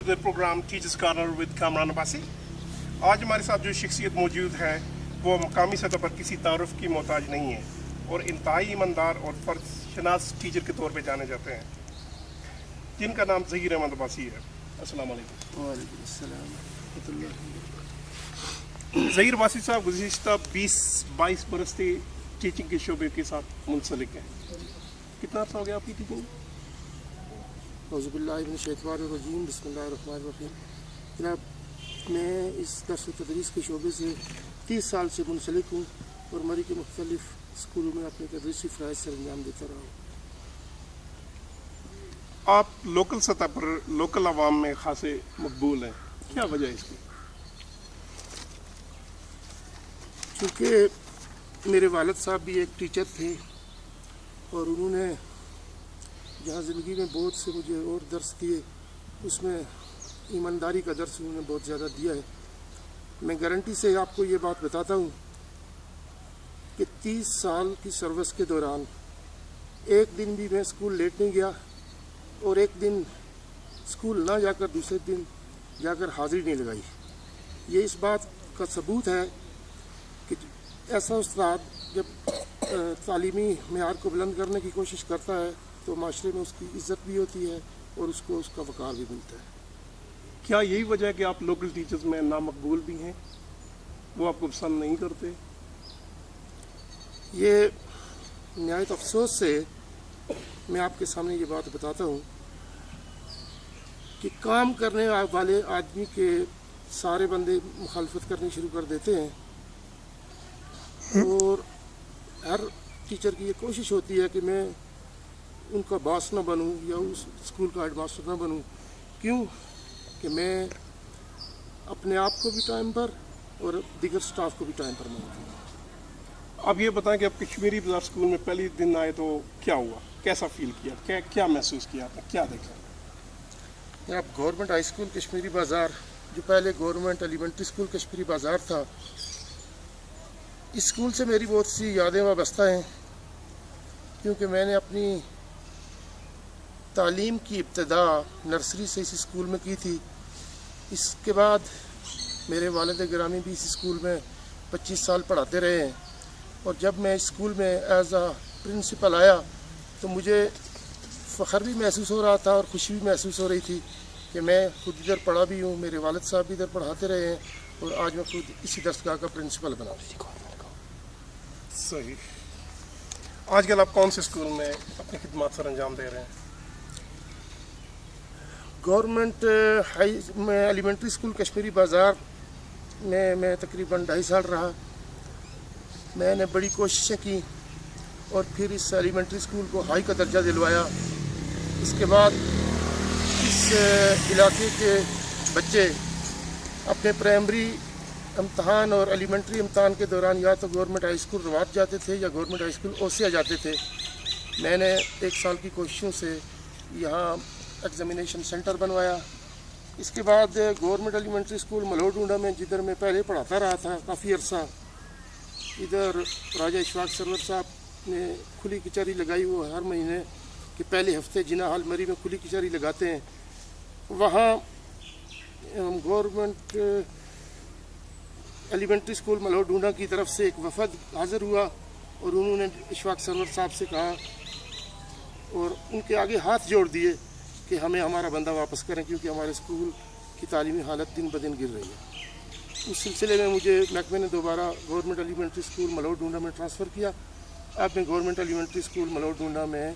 Programme teachers corner with Kamran Abbasi. आज हमारे साथ जो शख्सियत मौजूद है वो मकामी सतह पर किसी तारुफ की मोहताज नहीं है और इंतहाई ईमानदार और फ़र्ज शनास टीचर के तौर पे जाने जाते हैं, जिनका नाम ज़हीर अहमद अब्बासी है। अस्सलाम वालेकुम। वालेकुम अस्सलाम। ज़हीर अब्बासी साहब गुज़िश्ता 20-22 बरस से टीचिंग के शोबे के साथ मुंसलिक हैं। कितना अर्सा हो गया आपकी टीचिंग? औज़ुबिल्लाहिमिनश्शैतानिर्रजीम, बिस्मिल्लाहिर्रहमानिर्रहीम। जनाब, मैं इस दर्स तदरीस के शोबे से 30 साल से मुंसलिक हूँ और मरी के मुख्तलिफ स्कूलों में अपने तदरीसी फ़राइज़ सर अंजाम देता रहा हूँ। आप लोकल सतह पर लोकल आवाम में खासे मकबूल हैं, क्या वजह है इसकी? चूँकि मेरे वालिद साहब भी एक टीचर थे और उन्होंने जहाँ ज़िंदगी में बहुत से मुझे और दर्स दिए, उसमें ईमानदारी का दर्स उन्होंने बहुत ज़्यादा दिया है। मैं गारंटी से आपको ये बात बताता हूँ कि 30 साल की सर्विस के दौरान एक दिन भी मैं स्कूल लेट नहीं गया और एक दिन स्कूल ना जाकर दूसरे दिन जाकर हाज़िरी नहीं लगाई। ये इस बात का सबूत है कि ऐसा उस्ताद जब तालीमी मेयार को बुलंद करने की कोशिश करता है तो माशरे में उसकी इज़्ज़त भी होती है और उसको उसका वक़ार भी मिलता है। क्या यही वजह है कि आप लोकल टीचर्स में नामकबूल भी हैं, वो आपको पसंद नहीं करते? ये निहायत अफसोस से मैं आपके सामने ये बात बताता हूँ कि काम करने वाले आदमी के सारे बंदे मुखालफत करनी शुरू कर देते हैं और हर टीचर की ये कोशिश होती है कि मैं उनका बॉस ना बनूं या उस स्कूल का हेडमास्टर ना बनूं। क्यों? कि मैं अपने आप को भी टाइम पर और दीगर स्टाफ को भी टाइम पर मानता हूँ। आप ये बताएं कि आप कश्मीरी बाज़ार स्कूल में पहले दिन आए तो क्या हुआ, कैसा फील किया, क्या महसूस किया आपने, क्या देखा? आप गवर्नमेंट हाई स्कूल कश्मीरी बाज़ार, जो पहले गवर्नमेंट एलिमेंट्री स्कूल कश्मीरी बाज़ार था, इस स्कूल से मेरी बहुत सी यादें वाबस्ता हैं क्योंकि मैंने अपनी तालीम की इब्तदा नर्सरी से इस स्कूल में की थी। इसके बाद मेरे वालिद गिरामी भी इस स्कूल में 25 साल पढ़ाते रहे हैं और जब मैं इस स्कूल में एज आ प्रिंसिपल आया तो मुझे फ़ख्र भी महसूस हो रहा था और खुशी भी महसूस हो रही थी कि मैं खुद इधर पढ़ा भी हूँ, मेरे वालिद साहब भी इधर पढ़ाते रहे हैं और आज मैं खुद इसी दरसगाह का प्रिंसिपल बना। सही। आजकल आप कौन से स्कूल में अपनी खिदमत सर अंजाम दे रहे हैं? गवर्नमेंट हाई में एलिमेंट्री स्कूल कश्मीरी बाज़ार में मैं तकरीबन 2.5 साल रहा। मैंने बड़ी कोशिशें की और फिर इस एलिमेंट्री स्कूल को हाई का दर्जा दिलवाया। इसके बाद इस इलाके के बच्चे अपने प्राइमरी इम्तहान और एलिमेंट्री इम्तहान के दौरान या तो गवर्नमेंट हाई स्कूल रवात जाते थे या गवर्नमेंट हाई स्कूल ओसिया जाते थे। मैंने 1 साल की कोशिशों से यहाँ एग्जामिनेशन सेंटर बनवाया। इसके बाद गवर्नमेंट एलिमेंट्री स्कूल मलोडूंडा में, जिधर मैं पहले पढ़ाता रहा था काफ़ी अरसा, इधर राजा इशफाक सरवर साहब ने खुली कचहरी लगाई। वो हर महीने के पहले हफ्ते जिना हाल मरी में खुली कचहरी लगाते हैं। वहाँ गवर्नमेंट एलिमेंट्री स्कूल मलोडूंडा की तरफ से एक वफद हाज़िर हुआ और उन्होंने इशफाक सरवर साहब से कहा और उनके आगे हाथ जोड़ दिए कि हमें हमारा बंदा वापस करें क्योंकि हमारे स्कूल की तालीमी हालत दिन ब दिन गिर रही है। उस सिलसिले में मुझे महकमे ने दोबारा गवर्नमेंट एलिमेंट्री स्कूल मलोडूंडा में ट्रांसफ़र किया। अब मैं गवर्नमेंट एलिमेंट्री स्कूल मलोडूंडा में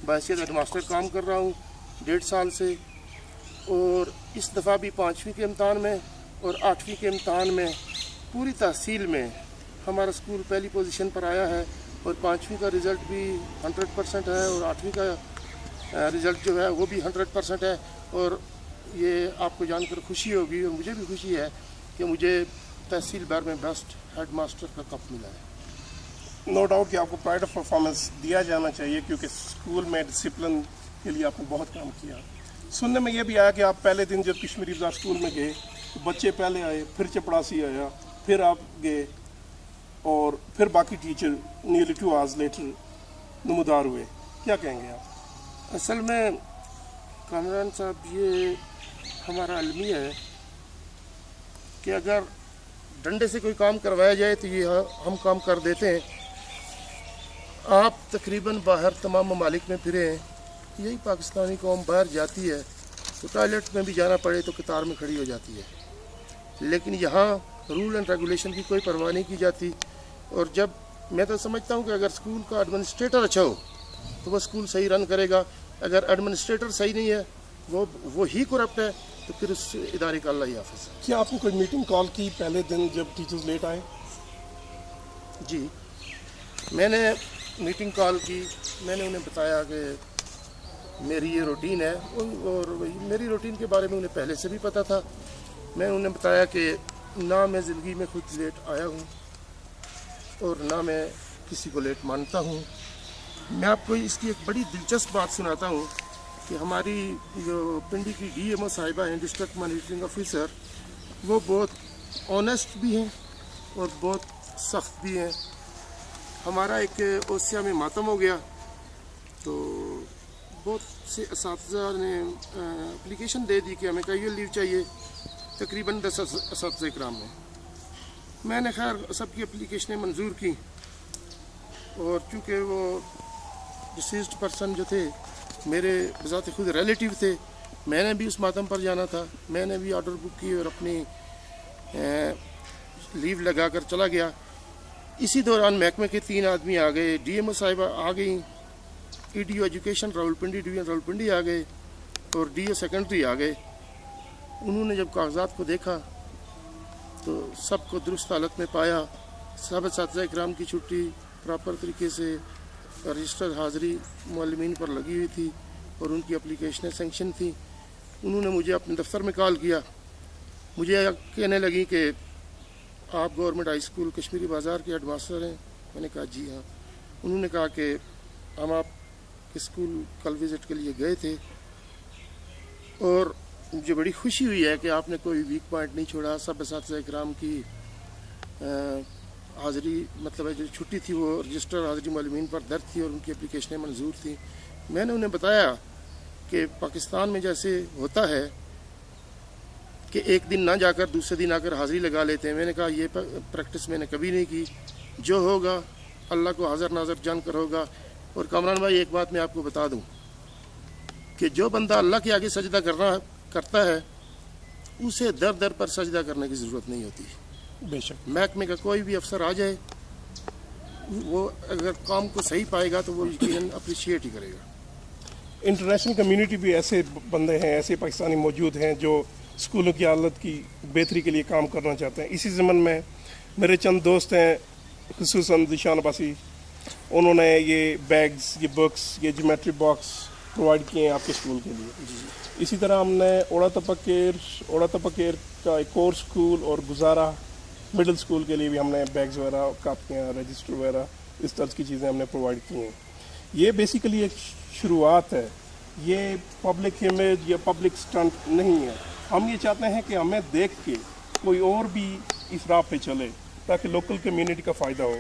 बहैसियत हेडमास्टर काम कर रहा हूँ 1.5 साल से और इस दफ़ा भी 5वीं के इम्तहान में और 8वीं के इम्तहान में पूरी तहसील में हमारा स्कूल पहली पोजीशन पर आया है और 5वीं का रिज़ल्ट भी 100% है और 8वीं का रिज़ल्ट जो है वो भी 100% है। और ये आपको जानकर खुशी होगी और मुझे भी खुशी है कि मुझे तहसील भर में बेस्ट हेड मास्टर का कप मिला है। नो डाउट कि आपको प्राइड ऑफ परफॉर्मेंस दिया जाना चाहिए क्योंकि स्कूल में डिसिप्लिन के लिए आपने बहुत काम किया। सुनने में ये भी आया कि आप पहले दिन जब कश्मीरी बाज़ार स्कूल में गए तो बच्चे पहले आए, फिर चपड़ासी आया, फिर आप गए और फिर बाकी टीचर नियरली 2 आवर्स लेटर नमदार हुए। क्या कहेंगे आप? असल में कामरान साहब, ये ہمارا المیہ ہے کہ اگر ڈنڈے سے کوئی کام کروایا جائے تو یہ ہم کام کر دیتے ہیں. آپ تقریباً باہر تمام ممالک میں پھرے ہیں, یہی پاکستانی قوم باہر جاتی ہے تو ٹوائلٹ میں بھی جانا پڑے تو قطار میں کھڑی ہو جاتی ہے, لیکن یہاں رول اینڈ ریگولیشن کی کوئی پرواہ نہیں کی جاتی. اور جب میں تو سمجھتا ہوں کہ اگر اسکول کا ایڈمنسٹریٹر اچھا ہو تو وہ اسکول صحیح رن کرے گا. اگر ایڈمنسٹریٹر صحیح نہیں ہے, وہ ہی کرپٹ ہے, تو پھر اس ادارے کا اللہ ہی حافظ ہے. کیا آپ نے کوئی میٹنگ کال کی پہلے دن جب ٹیچرز لیٹ آئے؟ جی, میں نے میٹنگ کال کی. میں نے انہیں بتایا کہ میری یہ روٹین ہے, اور میری روٹین کے بارے میں انہیں پہلے سے بھی پتہ تھا. میں انہیں بتایا کہ نہ میں زندگی میں خود لیٹ آیا ہوں اور نہ میں کسی کو لیٹ مانتا ہوں. میں آپ کو اس کی ایک بڑی دلچسپ بات سناتا ہوں کہ ہماری جو پنڈی کی ڈی ایم او صاحبہ ہیں, ڈسٹرکٹ مانیٹرنگ آفیسر, وہ بہت آنیسٹ بھی ہیں اور بہت سخت بھی ہیں. ہمارا ایک اوسیا میں ماتم ہو گیا تو بہت سے اساتذہ نے اپلیکیشن دے دی کہ ہمیں کیجول لیو چاہیے, تقریباً 10 اساتذہ کرام نے. میں نے خیر سب کی اپلیکیشنیں منظور کی, اور چونکہ وہ ڈسیزڈ پرسن جو تھے میرے بذات خود ریلیٹیو تھے, میں نے بھی اس ماتم پر جانا تھا. میں نے بھی آرڈر بک کی اور اپنی لیو لگا کر چلا گیا. اسی دوران محکمے کے 3 آدمی آ گئے, ڈی ایم او صاحبہ آ گئیں, E D O education Rawalpindi division Rawalpindi آ گئے, اور ڈی او سیکنڈری آ گئے. انہوں نے جب کاغذات کو دیکھا تو سب کو درست حالت میں پایا. سب اساتذہ اکرام کی چھٹی پراپر طریقے سے رجسٹر حاضری معلمین پر لگی ہوئی تھی اور ان کی اپلیکیشنیں سینکشن تھیں. انہوں نے مجھے اپنے دفتر میں کال کیا. مجھے کہنے لگی کہ آپ گورنمنٹ ہائی اسکول کشمیری بازار کے ہیڈ ماسٹر ہیں؟ میں نے کہا جی ہاں. انہوں نے کہا کہ ہم آپ کے اسکول کل وزٹ کے لیے گئے تھے اور مجھے بڑی خوشی ہوئی ہے کہ آپ نے کوئی ویک پوائنٹ نہیں چھوڑا. سب اساتذہ اکرام کی حاضری مطلب جو چھٹی تھی وہ رجسٹر حاضری معلمین پر درج تھی اور ان کی اپلیکیشنیں منظور تھیں. میں نے انہیں بتایا کہ پاکستان میں جیسے ہوتا ہے کہ ایک دن نہ جا کر دوسرے دن آ کر حاضری لگا لیتے ہیں, میں نے کہا یہ پریکٹس میں نے کبھی نہیں کی. جو ہوگا اللہ کو حاضر ناظر جان کر ہوگا. اور کامران بھائی ایک بات میں آپ کو بتا دوں کہ جو بندہ اللہ کے آگے سجدہ کرتا ہے اسے در در پر سجدہ کرنے کی ضرورت نہیں ہوتی. بے شک محکمے کا کوئی بھی افسر آ جائے, وہ اگر کام کو صحیح پائے گا تو وہ یقیناً اپریشیٹ ہی کرے گا. انٹرنیشنل کمیونٹی بھی ایسے بندے ہیں, ایسے پاکستانی موجود ہیں جو اسکولوں کی حالت کی بہتری کے لیے کام کرنا چاہتے ہیں. اسی ضمن میں میرے چند دوست ہیں, خصوصاً ذیشان عباسی, انہوں نے یہ بیگز, یہ بکس, یہ جیومیٹری باکس پرووائڈ کیے ہیں آپ کے اسکول کے لیے. اسی طرح ہم نے اوڑا تپکیر کا ایک اور اسکول اور گزارا مڈل اسکول کے لیے بھی ہم نے بیگز وغیرہ, کاپیاں, رجسٹر وغیرہ اس طرح کی چیزیں ہم نے پرووائڈ کی ہیں. یہ بیسیکلی ایک شروعات ہے, یہ پبلک امیج یا پبلک سٹنٹ نہیں ہے. ہم یہ چاہتے ہیں کہ ہمیں دیکھ کے کوئی اور بھی اس راہ پہ چلے تاکہ لوکل کمیونٹی کا فائدہ ہو.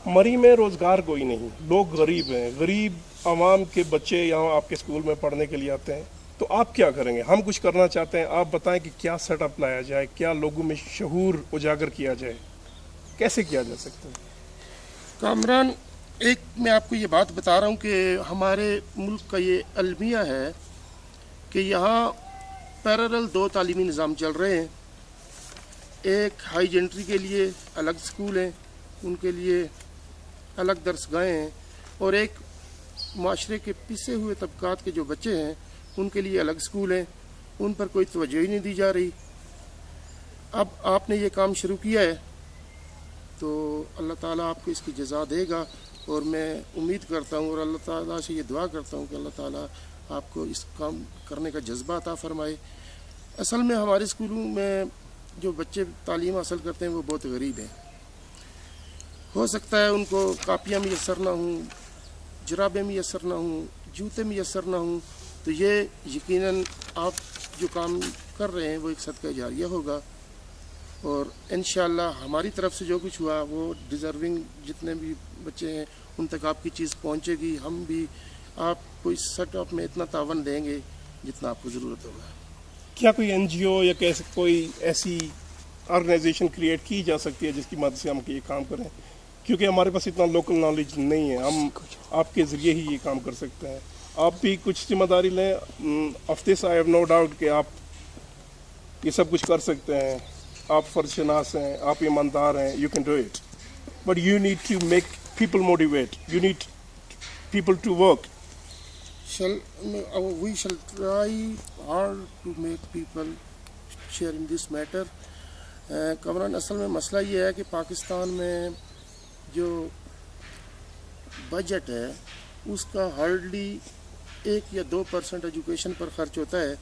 مری میں روزگار کوئی نہیں, لوگ غریب ہیں, غریب عوام کے بچے یہاں آپ کے اسکول میں پڑھنے کے لیے آتے ہیں. تو آپ کیا کریں گے؟ ہم کچھ کرنا چاہتے ہیں, آپ بتائیں کہ کیا سیٹ اپ لایا جائے, کیا لوگوں میں شعور اجاگر کیا جائے, کیسے کیا جا سکتا ہے؟ کامران, ایک میں آپ کو یہ بات بتا رہا ہوں کہ ہمارے ملک کا یہ المیہ ہے کہ یہاں پیرالل 2 تعلیمی نظام چل رہے ہیں. ایک ہائی جنٹری کے لیے الگ اسکول ہیں, ان کے لیے الگ درسگاہیں ہیں, اور ایک معاشرے کے پسے ہوئے طبقات کے جو بچے ہیں ان کے لیے الگ اسکول ہیں. ان پر کوئی توجہ ہی نہیں دی جا رہی. اب آپ نے یہ کام شروع کیا ہے تو اللہ تعالیٰ آپ کو اس کی جزا دے گا, اور میں امید کرتا ہوں اور اللہ تعالیٰ سے یہ دعا کرتا ہوں کہ اللہ تعالیٰ آپ کو اس کام کرنے کا جذبہ عطا فرمائے. اصل میں ہمارے اسکولوں میں جو بچے تعلیم حاصل کرتے ہیں وہ بہت غریب ہیں. ہو سکتا ہے ان کو کاپیاں میسر نہ ہوں, جرابیں میسر نہ ہوں, جوتے میسر نہ ہوں, تو یہ یقیناً آپ جو کام کر رہے ہیں وہ ایک صدقہ جاریہ ہوگا. اور انشاءاللہ ہماری طرف سے جو کچھ ہوا وہ ڈیزرونگ جتنے بھی بچے ہیں ان تک آپ کی چیز پہنچے گی. ہم بھی آپ کو اس سیٹ اپ میں اتنا تعاون دیں گے जितना आपको ज़रूरत होगा। क्या कोई NGO या कैसे कोई ऐसी ऑर्गेनाइजेशन क्रिएट की जा सकती है जिसकी मदद से हम ये काम करें, क्योंकि हमारे पास इतना लोकल नॉलेज नहीं है, हम आपके ज़रिए ही ये काम कर सकते हैं। आप भी कुछ जिम्मेदारी लें। Of this I have no doubt कि आप ये सब कुछ कर सकते हैं, आप फर्जशनास हैं, आप ईमानदार हैं, you can do it, but you need to make people motivate, you need people to work. We shall try hard to make people share in this matter. Kamran, असल में मसला ये है कि पाकिस्तान में जो बजट है उसका हार्डली 1 या 2% एजुकेशन पर खर्च होता है।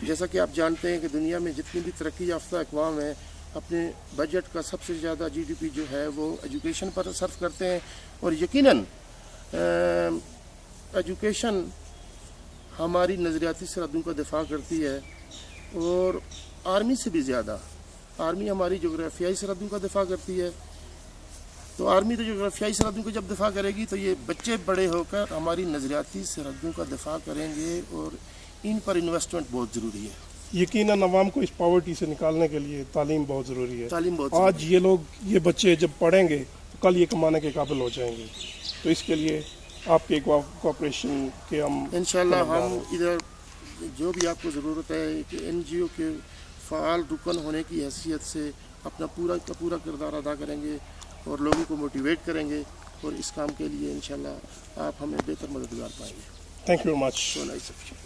जैसा कि आप जानते हैं कि दुनिया में जितनी भी तरक्की याफ्ता अक़वाम है अपने बजट का सबसे ज़्यादा GDP जो है वो एजुकेशन पर सर्फ करते हैं। और यकीनन एजुकेशन हमारी नज़रियाती सरहदों का दिफा करती है, और आर्मी से भी ज़्यादा आर्मी हमारी जोग्राफियाई सरहदों का दिफा करती है। तो आर्मी तो जोग्राफियाई सरहदों को जब दिफा करेगी तो ये बच्चे बड़े होकर हमारी नज़रियाती सरहदों का दिफा करेंगे, और इन पर इन्वेस्टमेंट बहुत ज़रूरी है। यकीनन अवाम को इस पॉवर्टी से निकालने के लिए तालीम बहुत ज़रूरी है। तालीम बहुत आज ये बच्चे जब पढ़ेंगे तो कल ये कमाने के काबिल हो जाएंगे, तो इसके लिए आपके कोऑपरेशन के हम इंशाल्लाह हम इधर जो भी आपको ज़रूरत है कि NGO के फ़ाल रुकन होने की हैसियत से अपना पूरा का पूरा किरदार अदा करेंगे और लोगों को मोटिवेट करेंगे, और इस काम के लिए इंशाल्लाह आप हमें बेहतर मददगार पाएंगे। Thank you very much. So nice of you.